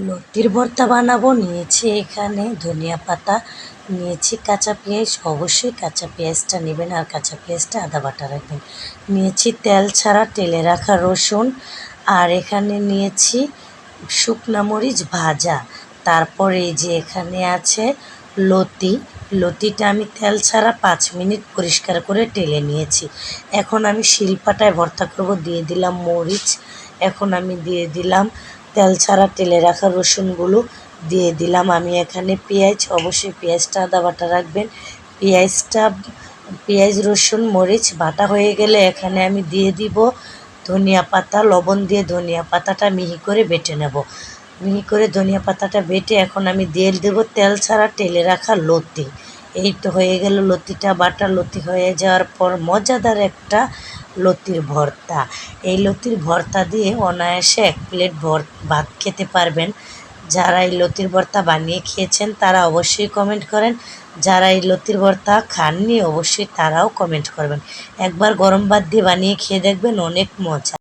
লতির ভর্তা বানাবো। নিয়েছি এখানে ধনিয়া পাতা, নিয়েছি কাঁচা পেঁয়াজ, অবশ্যই কাঁচা পেঁয়াজটা নেবেন আর কাঁচা পেঁয়াজটা আদা বাটা রাখবেন। নিয়েছি তেল ছাড়া তেলে রাখা রসুন, আর এখানে নিয়েছি শুকনা মরিচ ভাজা। তারপরে এই যে এখানে আছে লতি, লতিটা আমি তেল ছাড়া 5 মিনিট পরিষ্কার করে টেলে নিয়েছি। এখন আমি শিলপাটায় ভর্তা করব। দিয়ে দিলাম মরিচ, এখন আমি দিয়ে দিলাম তেল ছাড়া তেলে রাখা রসুনগুলো, দিয়ে দিলাম আমি এখানে পেঁয়াজ, অবশ্যই পেঁয়াজটা আদা বাটা রাখবেন। পেঁয়াজ রসুন মরিচ বাটা হয়ে গেলে এখানে আমি দিয়ে দিব ধনিয়া পাতা, লবণ দিয়ে ধনিয়া পাতাটা মিহি করে বেটে নেব। মিহি করে ধনিয়া পাতাটা বেটে এখন আমি দিয়ে দেব তেল ছাড়া তেলে রাখা লতি। এই তো হয়ে গেল লতিটা বাটা। লতি হয়ে যাওয়ার পর মজাদার একটা লতির ভর্তা। এই লতির ভর্তা দিয়ে অনায়াসে 1 প্লেট ভাত খেতে পারবেন। যারা এই লতির ভর্তা বানিয়ে খেয়েছেন তারা অবশ্যই কমেন্ট করেন, যারা এই লতির ভর্তা খাননি অবশ্যই তারাও কমেন্ট করবেন। একবার গরম ভাত দিয়ে বানিয়ে খেয়ে দেখবেন, অনেক মজা।